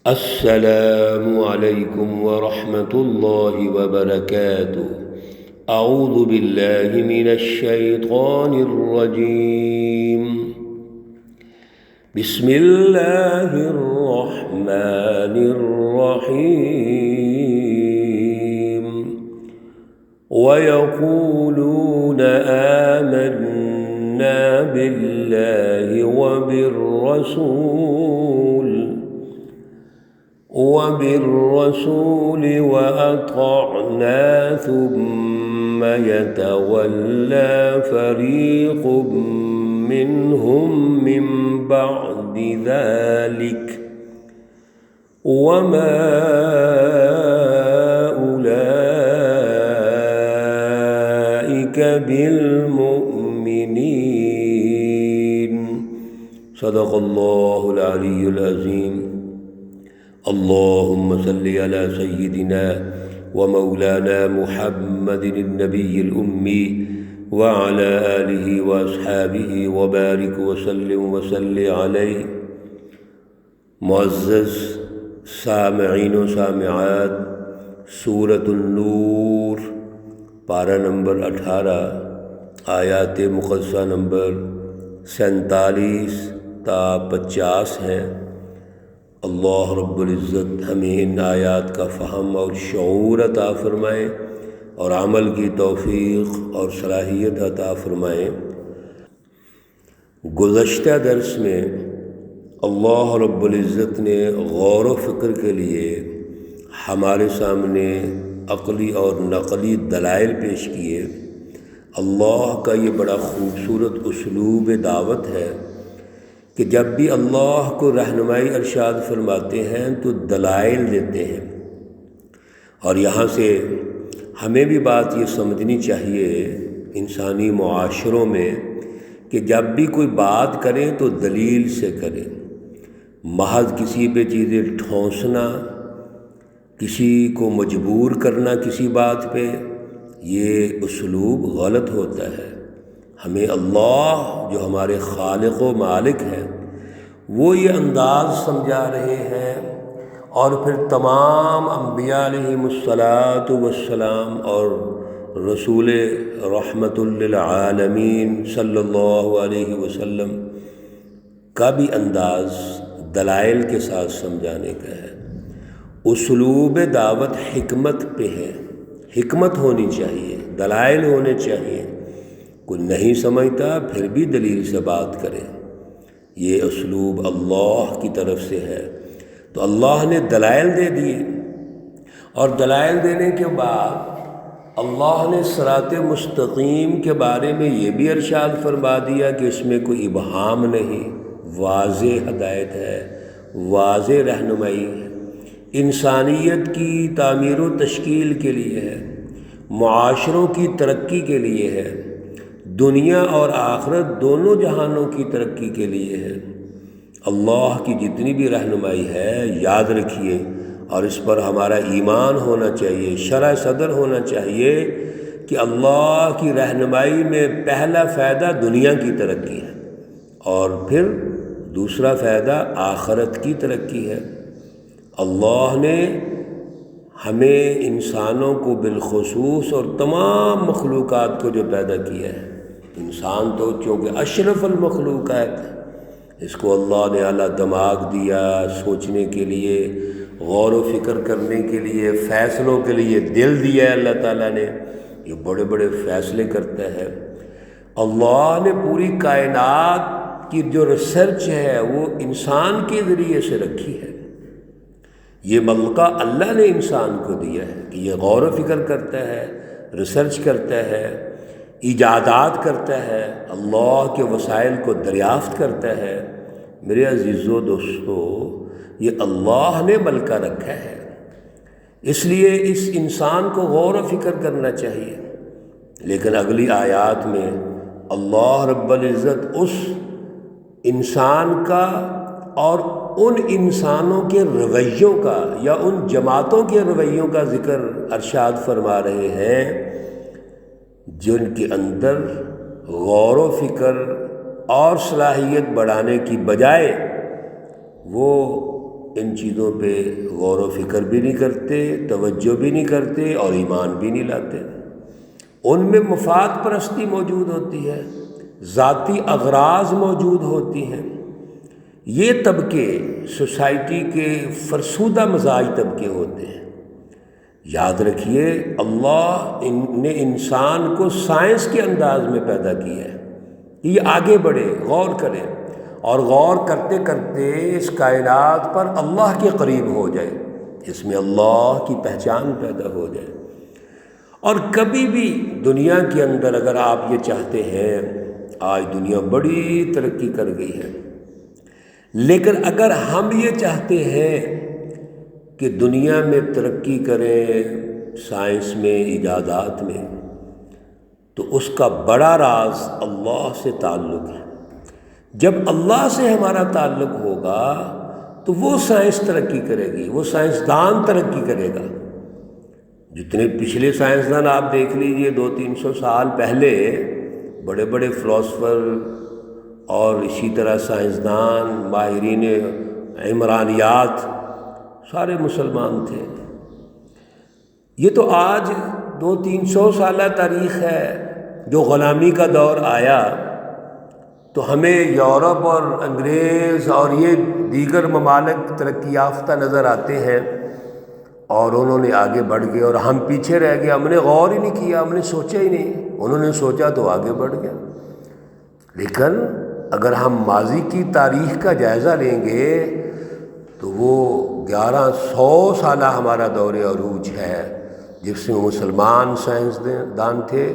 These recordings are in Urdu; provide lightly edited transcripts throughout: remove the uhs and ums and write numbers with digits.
السلام علیکم ورحمۃ اللہ وبرکاتہ۔ اعوذ باللہ من الشیطان الرجیم۔ بسم اللہ الرحمن الرحیم۔ وَيَقُولُونَ آمَنَّا بِاللَّهِ وبالرسول وأطعنا ثم يتولى فريق منهم من بعد ذلك وما أولئك بالمؤمنين۔ صدق اللہ العلی العظیم۔ اللهم صل على سيدنا ومولانا محمد النبي الأمي وعلى آله وأصحابه وبارك وسلم عليه۔ معزز سامعین و سامعات، سورۃ النور پارہ نمبر 18 آیات مقدسہ نمبر 47 تا 50 ہے۔ اللہ رب العزت ہمیں ان آیات کا فہم اور شعور عطا فرمائے اور عمل کی توفیق اور صلاحیت عطا فرمائے۔ گزشتہ درس میں اللہ رب العزت نے غور و فکر کے لیے ہمارے سامنے عقلی اور نقلی دلائل پیش کیے۔ اللہ کا یہ بڑا خوبصورت اسلوب دعوت ہے کہ جب بھی اللہ کو رہنمائی ارشاد فرماتے ہیں تو دلائل دیتے ہیں، اور یہاں سے ہمیں بھی بات یہ سمجھنی چاہیے انسانی معاشروں میں کہ جب بھی کوئی بات کریں تو دلیل سے کریں۔ محض کسی پہ چیزیں ٹھونسنا، کسی کو مجبور کرنا کسی بات پہ، یہ اسلوب غلط ہوتا ہے۔ ہمیں اللہ جو ہمارے خالق و مالک ہیں وہ یہ انداز سمجھا رہے ہیں، اور پھر تمام انبیاء علیہم السلام اور رسول رحمت للعالمین صلی اللہ علیہ وسلم کا بھی انداز دلائل کے ساتھ سمجھانے کا ہے۔ اسلوب دعوت حکمت پہ ہے، حکمت ہونی چاہیے، دلائل ہونے چاہیے۔ کوئی نہیں سمجھتا پھر بھی دلیل سے بات کرے، یہ اسلوب اللہ کی طرف سے ہے۔ تو اللہ نے دلائل دے دیے، اور دلائل دینے کے بعد اللہ نے صراط مستقیم کے بارے میں یہ بھی ارشاد فرما دیا کہ اس میں کوئی ابہام نہیں، واضح ہدایت ہے، واضح رہنمائی ہے، انسانیت کی تعمیر و تشکیل کے لیے ہے، معاشروں کی ترقی کے لیے ہے، دنیا اور آخرت دونوں جہانوں کی ترقی کے لیے ہے۔ اللہ کی جتنی بھی رہنمائی ہے یاد رکھیے، اور اس پر ہمارا ایمان ہونا چاہیے، شرح صدر ہونا چاہیے کہ اللہ کی رہنمائی میں پہلا فائدہ دنیا کی ترقی ہے، اور پھر دوسرا فائدہ آخرت کی ترقی ہے۔ اللہ نے ہمیں انسانوں کو بالخصوص اور تمام مخلوقات کو جو پیدا کیا ہے، انسان تو چونکہ اشرف المخلوقات ہے، اس کو اللہ نے اعلیٰ دماغ دیا، سوچنے کے لیے، غور و فکر کرنے کے لیے، فیصلوں کے لیے دل دیا ہے اللہ تعالیٰ نے، یہ بڑے بڑے فیصلے کرتا ہے۔ اللہ نے پوری کائنات کی جو ریسرچ ہے وہ انسان کے ذریعے سے رکھی ہے۔ یہ ملکہ اللہ نے انسان کو دیا ہے کہ یہ غور و فکر کرتا ہے، ریسرچ کرتا ہے، ایجادات کرتا ہے، اللہ کے وسائل کو دریافت کرتا ہے۔ میرے عزیزو دوستو، یہ اللہ نے ملکہ رکھا ہے، اس لیے اس انسان کو غور و فکر کرنا چاہیے۔ لیکن اگلی آیات میں اللہ رب العزت اس انسان کا اور ان انسانوں کے رویوں کا یا ان جماعتوں کے رویوں کا ذکر ارشاد فرما رہے ہیں جن کے اندر غور و فکر اور صلاحیت بڑھانے کی بجائے وہ ان چیزوں پہ غور و فکر بھی نہیں کرتے، توجہ بھی نہیں کرتے اور ایمان بھی نہیں لاتے۔ ان میں مفاد پرستی موجود ہوتی ہے، ذاتی اغراض موجود ہوتی ہیں۔ یہ طبقے سوسائٹی کے فرسودہ مزاج طبقے ہوتے ہیں۔ یاد رکھیے، اللہ نے انسان کو سائنس کے انداز میں پیدا کیا ہے۔ یہ آگے بڑھے، غور کرے، اور غور کرتے کرتے اس کائنات پر اللہ کے قریب ہو جائے، اس میں اللہ کی پہچان پیدا ہو جائے۔ اور کبھی بھی دنیا کے اندر اگر آپ یہ چاہتے ہیں، آج دنیا بڑی ترقی کر گئی ہے، لیکن اگر ہم یہ چاہتے ہیں کہ دنیا میں ترقی کریں سائنس میں، ایجادات میں، تو اس کا بڑا راز اللہ سے تعلق ہے۔ جب اللہ سے ہمارا تعلق ہوگا تو وہ سائنس ترقی کرے گی، وہ سائنسدان ترقی کرے گا۔ جتنے پچھلے سائنسدان آپ دیکھ لیجئے، 200-300 سال پہلے بڑے بڑے فلاسفر اور اسی طرح سائنسدان، ماہرین عمرانیات، سارے مسلمان تھے۔ یہ تو آج 200-300 سالہ تاریخ ہے، جو غلامی کا دور آیا تو ہمیں یورپ اور انگریز اور یہ دیگر ممالک ترقی یافتہ نظر آتے ہیں، اور انہوں نے آگے بڑھ گئے اور ہم پیچھے رہ گئے۔ ہم نے غور ہی نہیں کیا، ہم نے سوچا ہی نہیں، انہوں نے سوچا تو آگے بڑھ گیا۔ لیکن اگر ہم ماضی کی تاریخ کا جائزہ لیں گے تو وہ 1100 سالہ ہمارا دور عروج ہے، جس میں مسلمان سائنسدان تھے،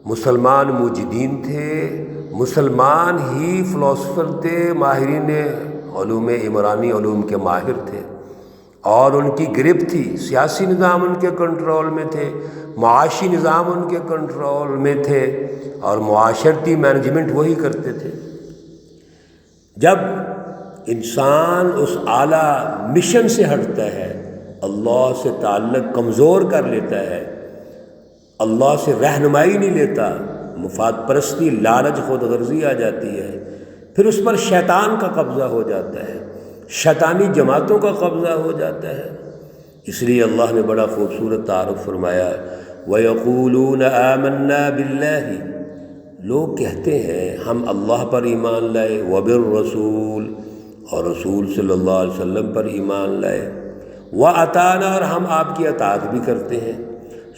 مسلمان موجدین تھے، مسلمان ہی فلاسفر تھے، ماہرین علوم عمرانی علوم کے ماہر تھے، اور ان کی گرفت تھی۔ سیاسی نظام ان کے کنٹرول میں تھے، معاشی نظام ان کے کنٹرول میں تھے، اور معاشرتی مینجمنٹ وہی کرتے تھے۔ جب انسان اس اعلیٰ مشن سے ہٹتا ہے، اللہ سے تعلق کمزور کر لیتا ہے، اللہ سے رہنمائی نہیں لیتا، مفاد پرستی، لالچ، خود غرضی آ جاتی ہے، پھر اس پر شیطان کا قبضہ ہو جاتا ہے، شیطانی جماعتوں کا قبضہ ہو جاتا ہے۔ اس لیے اللہ نے بڑا خوبصورت تعارف فرمایا، وَيَقُولُونَ آمَنَّا بِاللَّهِ، لوگ کہتے ہیں ہم اللہ پر ایمان لائے، وَبِالرَّسُولِ، اور رسول صلی اللہ علیہ وسلم پر ایمان لائے، وَأَطَعْنَا، اور ہم آپ کی اطاعت بھی کرتے ہیں،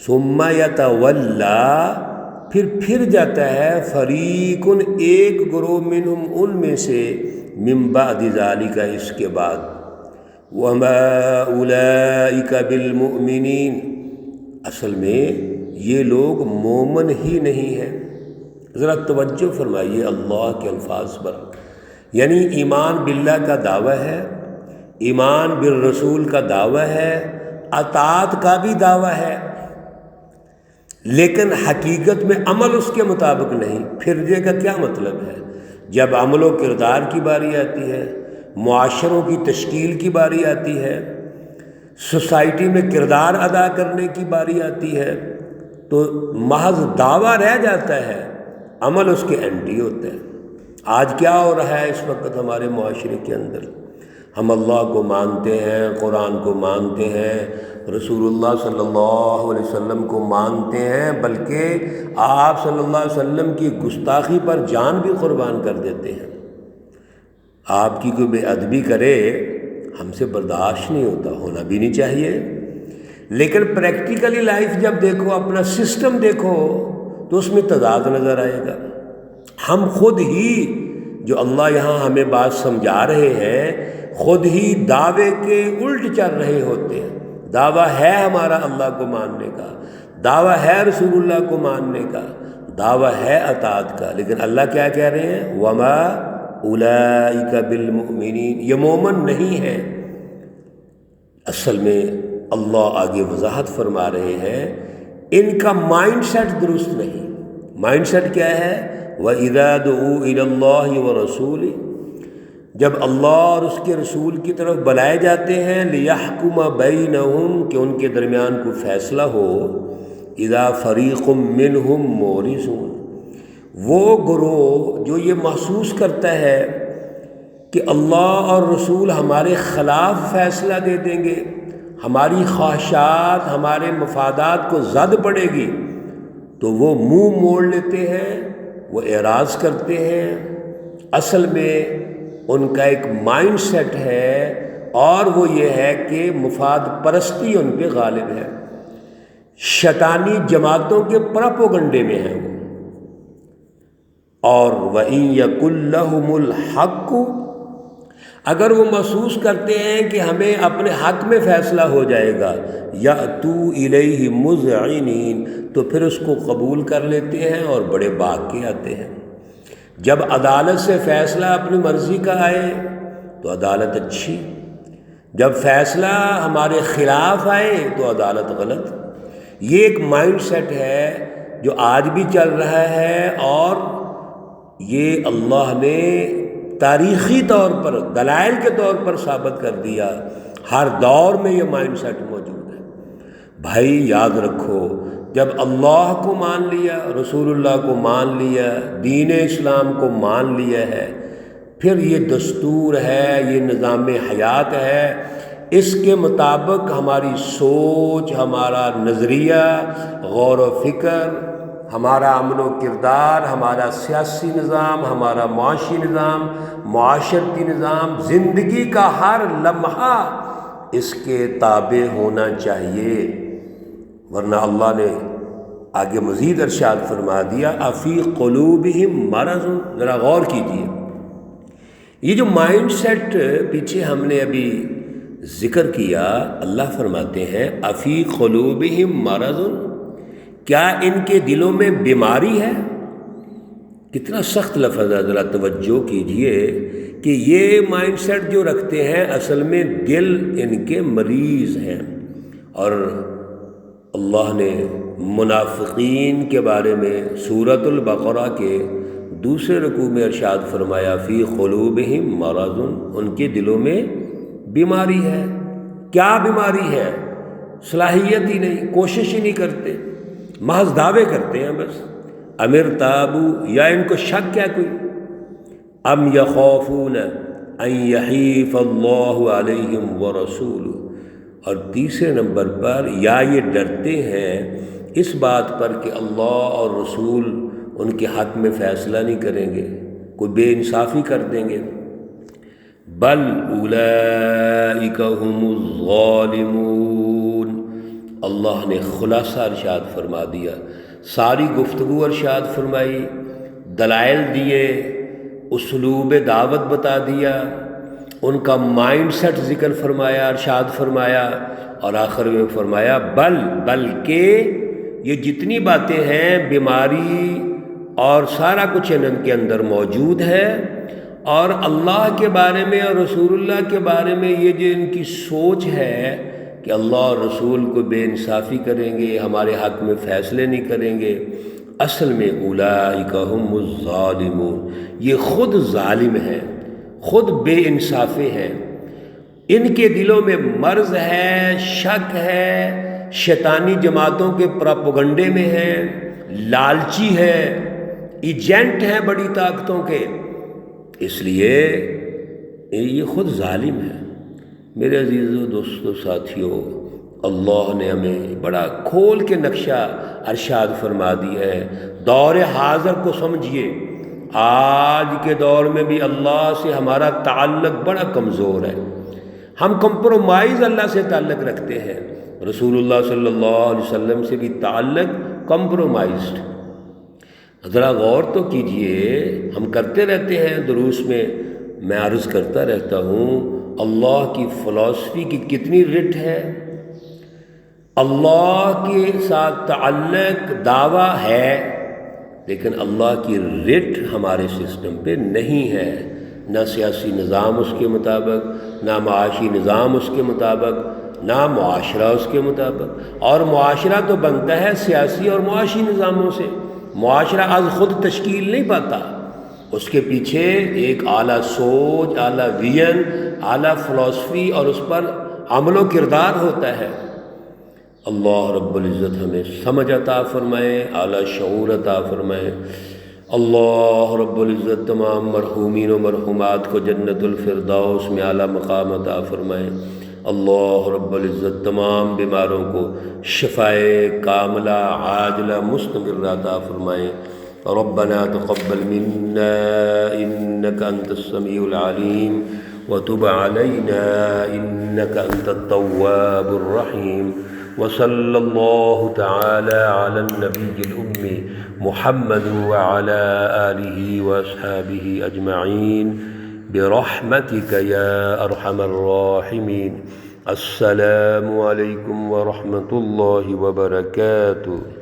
ثُمَّ يَتَوَلَّى، پھر جاتا ہے، فَرِيقٌ، ایک گروہ، منہم، ان میں سے، من بعد ذالک، اس کے بعد، وَمَا أُولَئِكَ بِالْمُؤْمِنِينَ، اصل میں یہ لوگ مومن ہی نہیں ہیں۔ ذرا توجہ فرمائیے اللہ کے الفاظ پر، یعنی ایمان باللہ کا دعویٰ ہے، ایمان بالرسول کا دعویٰ ہے، اطاعت کا بھی دعویٰ ہے، لیکن حقیقت میں عمل اس کے مطابق نہیں۔ پھرنے کا کیا مطلب ہے؟ جب عمل و کردار کی باری آتی ہے، معاشروں کی تشکیل کی باری آتی ہے، سوسائٹی میں کردار ادا کرنے کی باری آتی ہے، تو محض دعویٰ رہ جاتا ہے، عمل اس کے اینٹی ہوتا ہے۔ آج کیا ہو رہا ہے اس وقت ہمارے معاشرے کے اندر؟ ہم اللہ کو مانتے ہیں، قرآن کو مانتے ہیں، رسول اللہ صلی اللہ علیہ وسلم کو مانتے ہیں، بلکہ آپ صلی اللہ علیہ وسلم کی گستاخی پر جان بھی قربان کر دیتے ہیں۔ آپ کی کوئی بے ادبی کرے، ہم سے برداشت نہیں ہوتا، ہونا بھی نہیں چاہیے، لیکن پریکٹیکلی لائف جب دیکھو، اپنا سسٹم دیکھو، تو اس میں تضاد نظر آئے گا۔ ہم خود ہی، جو اللہ یہاں ہمیں بات سمجھا رہے ہیں، خود ہی دعوے کے الٹ چل رہے ہوتے ہیں۔ دعویٰ ہے ہمارا اللہ کو ماننے کا، دعویٰ ہے رسول اللہ کو ماننے کا، دعویٰ ہے اطاعت کا، لیکن اللہ کیا کہہ رہے ہیں؟ وَمَا أُولَئِكَ بِالْمُؤْمِنِينَ، یہ مومن نہیں ہے۔ اصل میں اللہ آگے وضاحت فرما رہے ہیں، ان کا مائنڈ سیٹ درست نہیں۔ مائنڈ سیٹ کیا ہے؟ وَإِذَا دُعُوا إِلَى اللَّهِ وَرَسُولِهِ، جب اللہ اور اس کے رسول کی طرف بلائے جاتے ہیں، لِيَحْكُمَ بَيْنَهُمْ، کہ ان کے درمیان کوئی فیصلہ ہو، إِذَا فَرِيقٌ مِّنْهُمْ مُعْرِضُونَ، وہ گروہ جو یہ محسوس کرتا ہے کہ اللہ اور رسول ہمارے خلاف فیصلہ دے دیں گے، ہماری خواہشات ہمارے مفادات کو زد پڑے گی تو وہ منہ موڑ لیتے ہیں، وہ اعراض کرتے ہیں۔ اصل میں ان کا ایک مائنڈ سیٹ ہے اور وہ یہ ہے کہ مفاد پرستی ان پہ غالب ہے، شیطانی جماعتوں کے پراپوگنڈے میں ہیں وہ۔ اور وَإِن يَكُن لَّهُمُ الْحَقُّ، اگر وہ محسوس کرتے ہیں کہ ہمیں اپنے حق میں فیصلہ ہو جائے گا، یَأْتُوا إِلَيْهِ مُذْعِنِينَ، تو پھر اس کو قبول کر لیتے ہیں اور بڑے باغ کے آتے ہیں۔ جب عدالت سے فیصلہ اپنی مرضی کا آئے تو عدالت اچھی، جب فیصلہ ہمارے خلاف آئے تو عدالت غلط۔ یہ ایک مائنڈ سیٹ ہے جو آج بھی چل رہا ہے، اور یہ اللہ نے تاریخی طور پر دلائل کے طور پر ثابت کر دیا۔ ہر دور میں یہ مائنڈ سیٹ موجود ہے۔ بھائی یاد رکھو، جب اللہ کو مان لیا، رسول اللہ کو مان لیا، دین اسلام کو مان لیا ہے، پھر یہ دستور ہے، یہ نظام حیات ہے، اس کے مطابق ہماری سوچ، ہمارا نظریہ، غور و فکر، ہمارا عمل و کردار، ہمارا سیاسی نظام، ہمارا معاشی نظام، معاشرتی نظام، زندگی کا ہر لمحہ اس کے تابع ہونا چاہیے، ورنہ اللہ نے آگے مزید ارشاد فرما دیا افی قلوبہم مرض۔ ذرا غور کیجیے، یہ جو مائنڈ سیٹ پیچھے ہم نے ابھی ذکر کیا، اللہ فرماتے ہیں افی قلوبہم مرض، کیا ان کے دلوں میں بیماری ہے؟ کتنا سخت لفظ ہے، ذرا توجہ کیجئے کہ یہ مائنڈ سیٹ جو رکھتے ہیں اصل میں دل ان کے مریض ہیں۔ اور اللہ نے منافقین کے بارے میں سورۃ البقرہ کے دوسرے رکوع میں ارشاد فرمایا فی قلوبہم مرض، ان کے دلوں میں بیماری ہے۔ کیا بیماری ہے؟ صلاحیت ہی نہیں، کوشش ہی نہیں کرتے، محض دعوے کرتے ہیں بس۔ امر تابو، یا ان کو شک کیا کوئی، ام یخافون ان یحیف اللہ علیہم ورسولہ، اور تیسرے نمبر پر یا یہ ڈرتے ہیں اس بات پر کہ اللہ اور رسول ان کے حق میں فیصلہ نہیں کریں گے، کوئی بے انصافی کر دیں گے۔ بل اولئک هم الظالمون، اللہ نے خلاصہ ارشاد فرما دیا، ساری گفتگو ارشاد فرمائی، دلائل دیے، اسلوب دعوت بتا دیا، ان کا مائنڈ سیٹ ذکر فرمایا، ارشاد فرمایا، اور آخر میں فرمایا بلکہ یہ جتنی باتیں ہیں بیماری اور سارا کچھ ان کے اندر موجود ہے، اور اللہ کے بارے میں اور رسول اللہ کے بارے میں یہ جو ان کی سوچ ہے کہ اللہ اور رسول کو بے انصافی کریں گے، ہمارے حق میں فیصلے نہیں کریں گے، اصل میں اولئک هم الظالمون، یہ خود ظالم ہیں، خود بے انصافی ہیں، ان کے دلوں میں مرض ہے، شک ہے، شیطانی جماعتوں کے پراپوگنڈے میں ہیں، لالچی ہے، ایجنٹ ہیں بڑی طاقتوں کے، اس لیے یہ خود ظالم ہے۔ میرے عزیزو، دوستو، ساتھیو، اللہ نے ہمیں بڑا کھول کے نقشہ ارشاد فرما دیا ہے۔ دور حاضر کو سمجھیے، آج کے دور میں بھی اللہ سے ہمارا تعلق بڑا کمزور ہے، ہم کمپرومائز اللہ سے تعلق رکھتے ہیں، رسول اللہ صلی اللہ علیہ وسلم سے بھی تعلق کمپرومائزڈ۔ ذرا غور تو کیجئے، ہم کرتے رہتے ہیں دروس میں عرض کرتا رہتا ہوں، اللہ کی فلسفی کی کتنی رٹ ہے، اللہ کے ساتھ تعلق دعویٰ ہے، لیکن اللہ کی رٹ ہمارے سسٹم پہ نہیں ہے، نہ سیاسی نظام اس کے مطابق، نہ معاشی نظام اس کے مطابق، نہ معاشرہ اس کے مطابق۔ اور معاشرہ تو بنتا ہے سیاسی اور معاشی نظاموں سے، معاشرہ از خود تشکیل نہیں پاتا، اس کے پیچھے ایک اعلیٰ سوچ، اعلیٰ ویژن، اعلیٰ فلسفی اور اس پر عمل و کردار ہوتا ہے۔ اللہ رب العزت ہمیں سمجھ عطا فرمائے، اعلیٰ شعور عطا فرمائے، اللہ رب العزت تمام مرحومین و مرحومات کو جنت الفردوس میں اعلیٰ مقام عطا فرمائے۔ اللہ رب العزت تمام بیماروں کو شفائے کاملہ عاجلہ مستمرہ عطا فرمائے۔ ربنا تقبل منا انك انت السميع العليم وتب علينا انك انت التواب الرحيم، وصلى الله تعالى على النبي الأمي محمد وعلى آله وأصحابه أجمعين برحمتك يا أرحم الراحمين۔ السلام عليكم ورحمة الله وبركاته۔